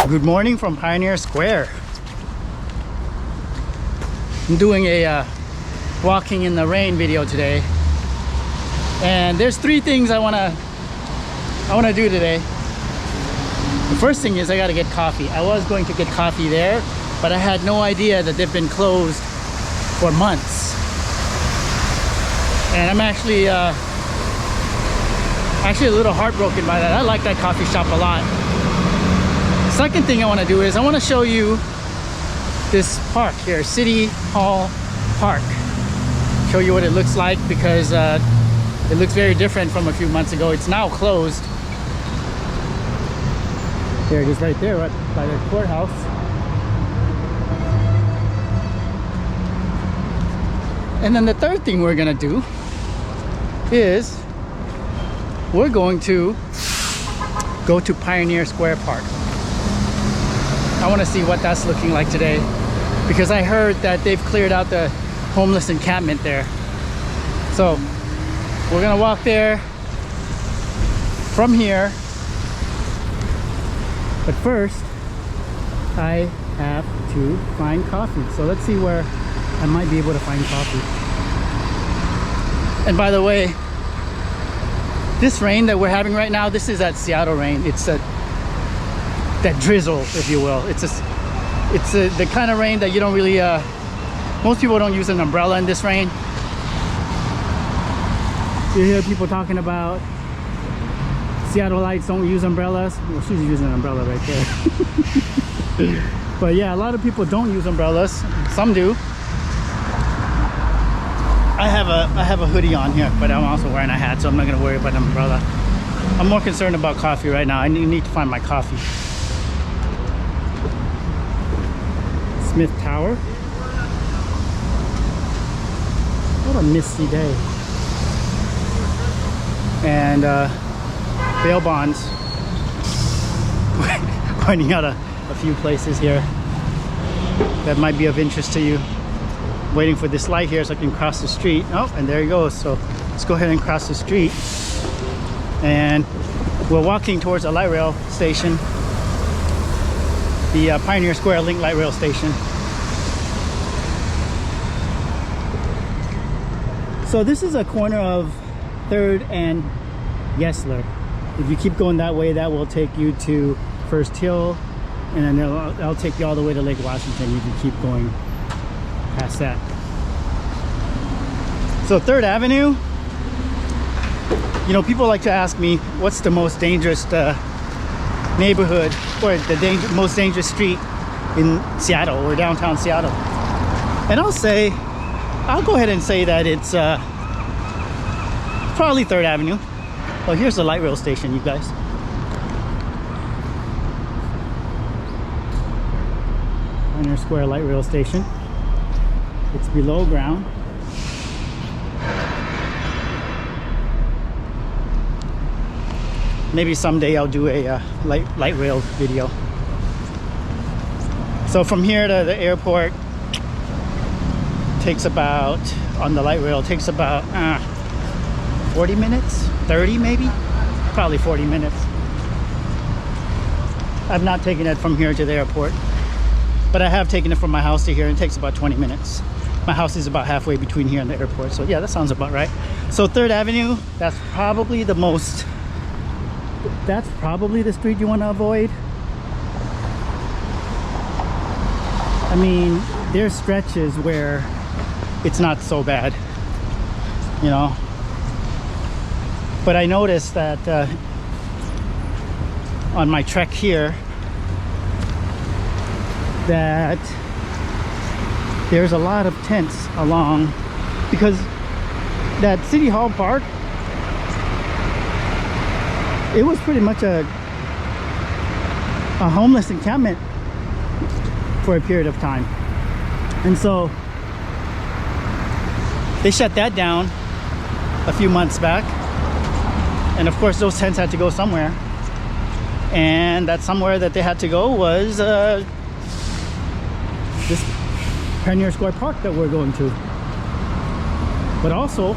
Good morning from Pioneer Square. I'm doing a walking in the rain video today, and there's three things I want to do today. The first thing is I got to get coffee. I was going to get coffee there, but I had no idea that they've been closed for months, and I'm actually a little heartbroken by that. I like that coffee shop a lot. Second thing I want to do is I want to show you this park here, City Hall Park. Show you what it looks like, because it looks very different from a few months ago. It's now closed. There it is right there, right by the courthouse. And then the third thing we're gonna do is we're going to go to Pioneer Square Park. I want to see what that's looking like today, because I heard that they've cleared out the homeless encampment there. So we're gonna walk there from here, but first I have to find coffee. So let's see where I might be able to find coffee. And by the way, this rain that we're having right now, this is that Seattle rain. It's that drizzle, if you will. It's the kind of rain that you don't really most people don't use an umbrella in this rain. You hear people talking about Seattleites don't use umbrellas. Well, she's using an umbrella right there. But yeah, a lot of people don't use umbrellas. Some do. I have a hoodie on here, but I'm also wearing a hat, so I'm not gonna worry about an umbrella. I'm more concerned about coffee right now. I need to find my coffee. Smith Tower. What a misty day. And bail bonds. Pointing out a few places here that might be of interest to you. Waiting for this light here so I can cross the street. Oh, and there he goes. So let's go ahead and cross the street. And we're walking towards a light rail station, the Pioneer Square Link light rail station. So this is a corner of 3rd and Yesler. If you keep going that way, that will take you to First Hill, and then that'll take you all the way to Lake Washington. You can keep going past that. So 3rd Avenue, you know, people like to ask me what's the most dangerous neighborhood, or the most dangerous street in Seattle or downtown Seattle. And I'll go ahead and say that it's probably 3rd Avenue. Well, here's the light rail station, you guys. Pioneer Square light rail station. It's below ground. Maybe someday I'll do a light rail video. So from here to the airport takes about, on the light rail, takes about 40 minutes, 30 maybe, probably 40 minutes. I've not taken it from here to the airport, but I have taken it from my house to here, and it takes about 20 minutes. My house is about halfway between here and the airport, so yeah, that sounds about right. So 3rd Avenue, that's probably the street you want to avoid. I mean, there's stretches where it's not so bad, you know. But I noticed that on my trek here, that there's a lot of tents along, because that City Hall Park, it was pretty much a homeless encampment for a period of time. And so they shut that down a few months back. And of course those tents had to go somewhere. And that somewhere that they had to go was this Pioneer Square Park that we're going to. But also,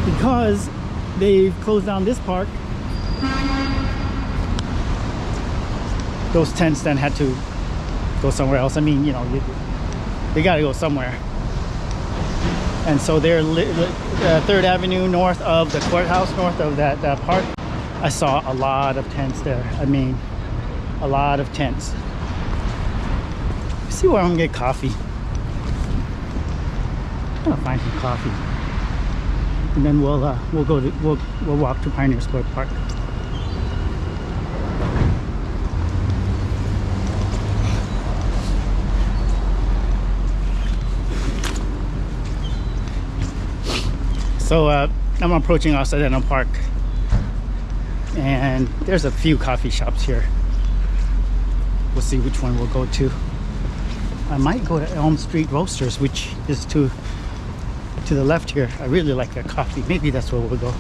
because they've closed down this park, those tents then had to go somewhere else. I mean, you know, they got to go somewhere. And so they're 3rd Avenue north of the courthouse, north of that park. I saw a lot of tents there. I mean, a lot of tents. Let's see where I'm gonna get coffee. I'm gonna find some coffee, and then we'll walk to Pioneer Square Park. So I'm approaching Occidental Park, and there's a few coffee shops here. We'll see which one we'll go to. I might go to Elm Street Roasters, which is to the left here. I really like their coffee. Maybe that's where we'll go.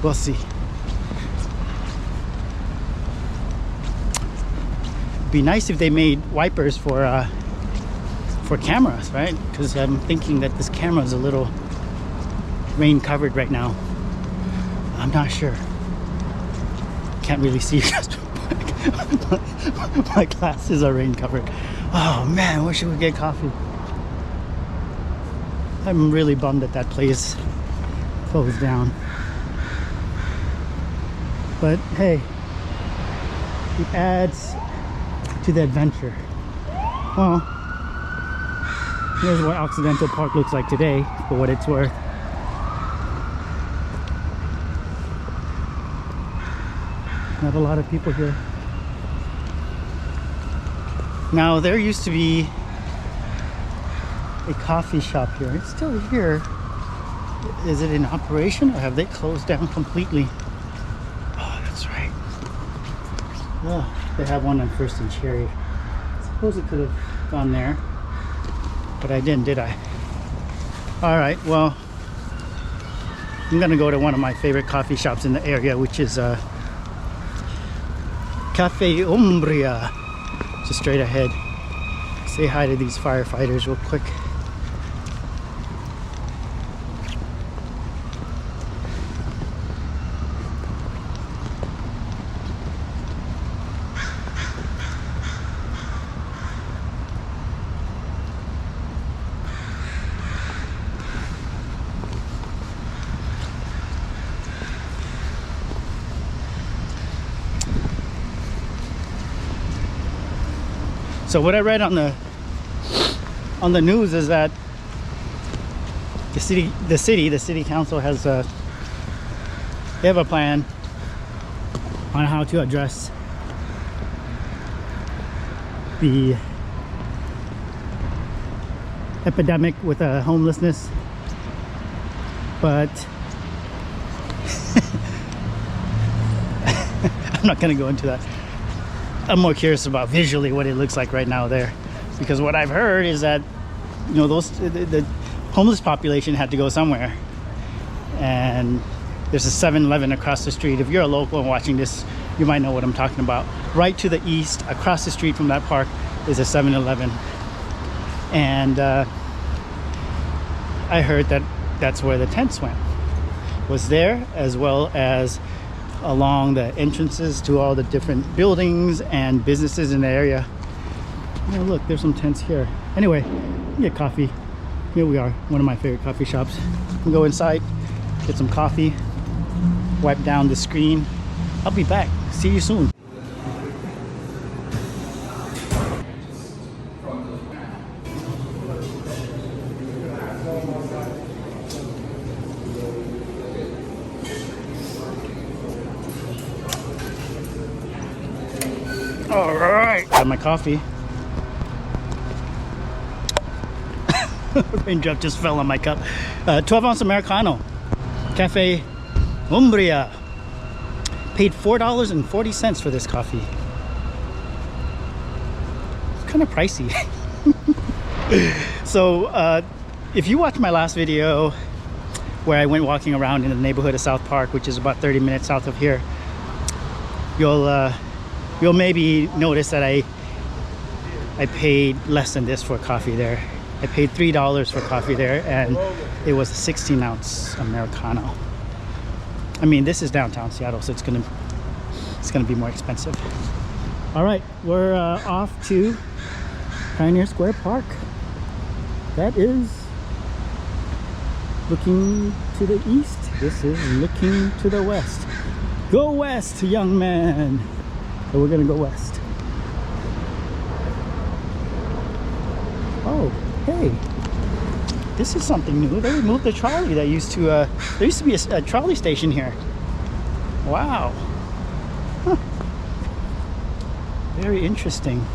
We'll see. It'd be nice if they made wipers for cameras, right? Because I'm thinking that this camera is a little rain covered right now. I'm not sure. Can't really see because my glasses are rain covered. Oh man, where should we get coffee? I'm really bummed that place closed down. But hey, it adds to the adventure. Well, here's what Occidental Park looks like today, for what it's worth. Not a lot of people here. Now there used to be a coffee shop here. It's still here. Is it in operation or have they closed down completely? Oh, that's right. Oh, they have one on First and Cherry. I suppose it could have gone there, but I didn't, did I? All right, well, I'm gonna go to one of my favorite coffee shops in the area, which is Caffe Umbria, just straight ahead. Say hi to these firefighters real quick. So what I read on the news is that the city council has they have a plan on how to address the epidemic with homelessness, but I'm not going to go into that. I'm more curious about visually what it looks like right now there, because what I've heard is that, you know, the homeless population had to go somewhere, and there's a 7-Eleven across the street. If you're a local and watching this, you might know what I'm talking about. Right to the east, across the street from that park, is a 7-Eleven, and I heard that that's where the tents was there, as well as along the entrances to all the different buildings and businesses in the area. Oh look, there's some tents here. Anyway, get coffee. Here we are, one of my favorite coffee shops. We'll go inside, get some coffee, wipe down the screen. I'll be back. See you soon. All right, got my coffee. Raindrop just fell on my cup. 12-ounce Americano, Caffe Umbria. Paid $4.40 for this coffee. It's kind of pricey. So if you watched my last video where I went walking around in the neighborhood of South Park, which is about 30 minutes south of here, you'll maybe notice that I paid less than this for coffee there. I paid $3 for coffee there, and it was a 16-ounce Americano. I mean, this is downtown Seattle, so it's gonna be more expensive. All right, we're off to Pioneer Square Park. That is looking to the east. This is looking to the west. Go west, young man. So we're gonna go west. Oh, hey. This is something new. They removed the trolley that used to, there used to be a trolley station here. Wow. Huh. Very interesting.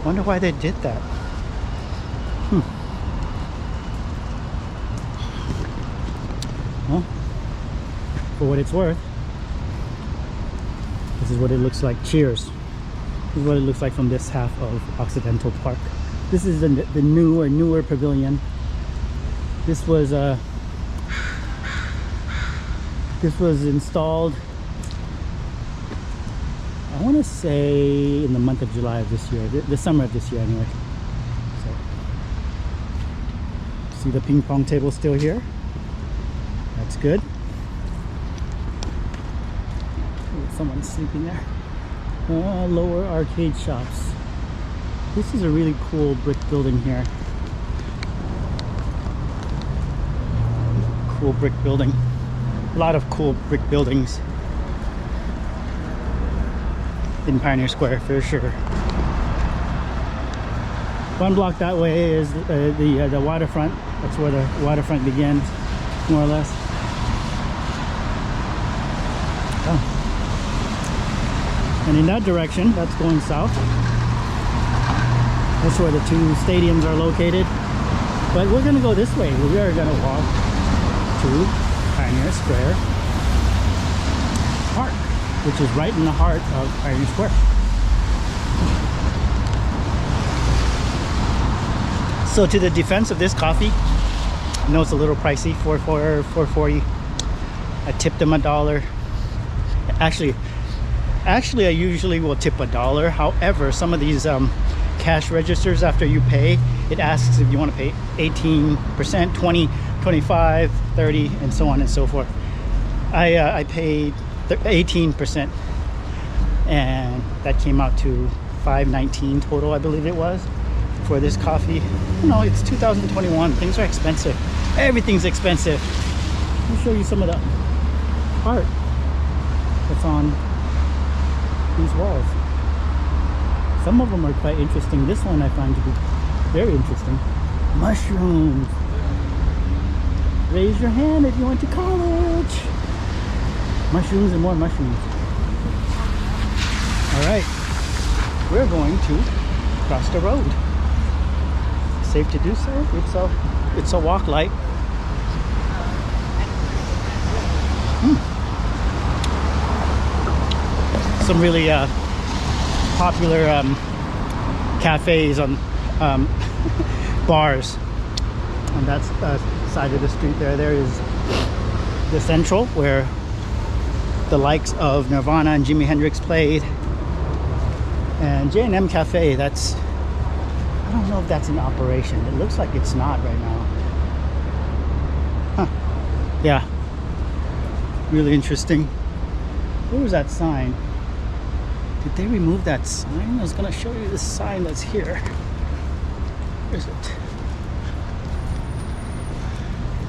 Wonder why they did that. Well, for what it's worth, this is what it looks like. Cheers. This is what it looks like from this half of Occidental Park. This is the newer pavilion. This was installed, I want to say, in the month of July of this year, the summer of this year anyway. So, see the ping pong table still here? That's good. Someone's sleeping there. Lower arcade shops. This is a really cool brick building here. Cool brick building. A lot of cool brick buildings in Pioneer Square for sure. One block that way is the waterfront. That's where the waterfront begins, more or less. Oh. And in that direction, that's going south. That's where the two stadiums are located. But we're gonna go this way. We are gonna walk to Pioneer Square Park, which is right in the heart of Pioneer Square. So to the defense of this coffee, I know it's a little pricey, $4.40. I tipped them $1. Actually I usually will tip $1. However, some of these cash registers, after you pay, it asks if you want to pay 18%, 20, 25, 30, and so on and so forth. I paid 18%, and that came out to $5.19 total, I believe it was, for this coffee. You know, it's 2021. Things are expensive. Everything's expensive. Let me show you some of the art that's on these walls. Some of them are quite interesting. This one I find to be very interesting. Mushrooms. Raise your hand if you went to college. Mushrooms and more mushrooms. All right, we're going to cross the road. Safe to do so. It's a walk light. Some really popular cafes on bars on that side of the street there. There is the Central, where the likes of Nirvana and Jimi Hendrix played, and J&M Cafe. That's, I don't know if that's in operation. It looks like it's not right now. Huh. Yeah, really interesting. Where was that sign? Did they remove that sign? I was gonna show you the sign that's here. Where is it?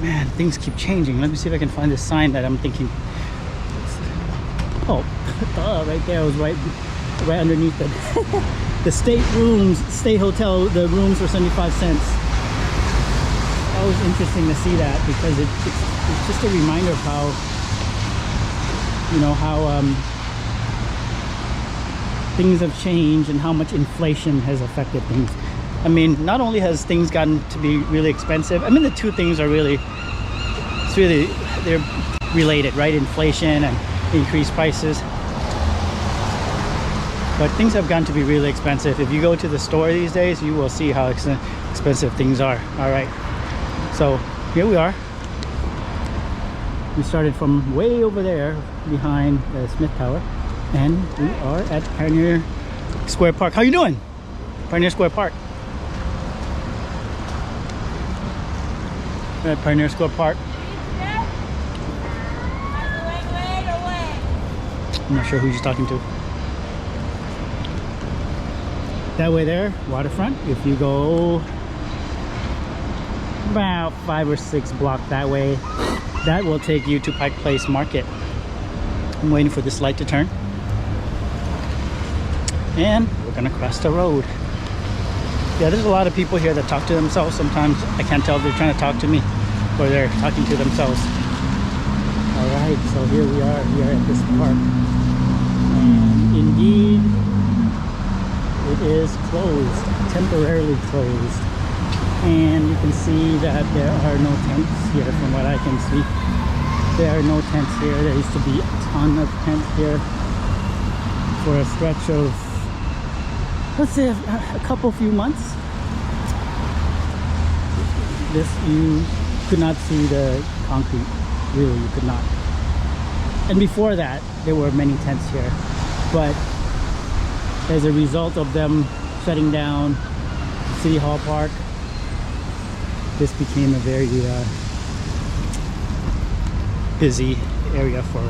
Man, things keep changing. Let me see if I can find this sign that I'm thinking. Oh, right there. I was right underneath it. The state hotel. The rooms were 75 cents. That was interesting to see that, because it's just a reminder of how, you know, how things have changed and how much inflation has affected things. I mean, not only has things gotten to be really expensive, I mean, the two things are really, they're related, right? Inflation and increased prices. But things have gotten to be really expensive. If you go to the store these days, you will see how expensive things are. All right, so here we are. We started from way over there behind the Smith Tower, and we are at Pioneer Square Park. How you doing? Pioneer Square Park. We're at Pioneer Square Park. I'm not sure who you're talking to. That way there, waterfront. If you go about 5 or 6 blocks that way, that will take you to Pike Place Market. I'm waiting for this light to turn. And we're gonna cross the road. Yeah, there's a lot of people here that talk to themselves. Sometimes I can't tell if they're trying to talk to me or they're talking to themselves. All right, so here we are here at this park. And indeed, it is closed, temporarily closed. And you can see that there are no tents here from what I can see. There are no tents here. There used to be a ton of tents here for a stretch of, let's say, a few months. You could not see the concrete, really, you could not. And before that, there were many tents here. But as a result of them shutting down City Hall Park, this became a very busy area for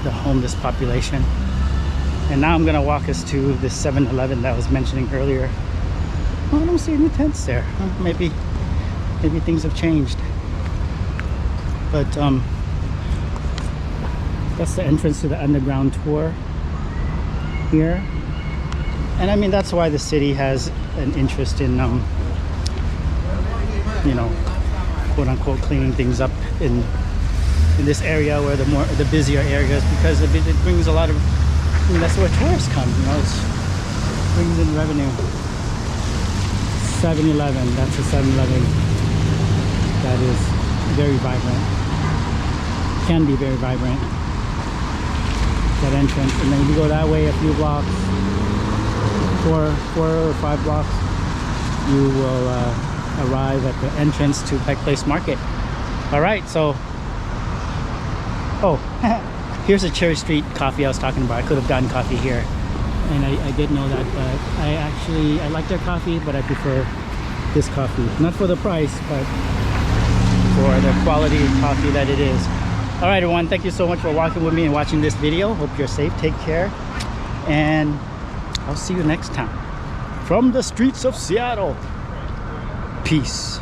the homeless population. And now I'm gonna walk us to the 7-Eleven that I was mentioning earlier. Oh, I don't see any tents there. Maybe things have changed. But that's the entrance to the underground tour here. And I mean, that's why the city has an interest in you know, quote unquote cleaning things up in this area where the busier areas, because it brings a lot of, I mean, that's where tourists come, you know, it brings in revenue. 7-Eleven, that's a 7-Eleven that is very vibrant, can be very vibrant, that entrance. And then if you go that way a few blocks, 4 or 5 blocks, you will arrive at the entrance to Pike Place Market. All right, so here's a Cherry Street coffee I was talking about. I could have gotten coffee here, and I did know that, but I like their coffee, but I prefer this coffee, not for the price, but for the quality of coffee that it is. All right, everyone, thank you so much for walking with me and watching this video. Hope you're safe, take care, and I'll see you next time from the streets of Seattle. Peace.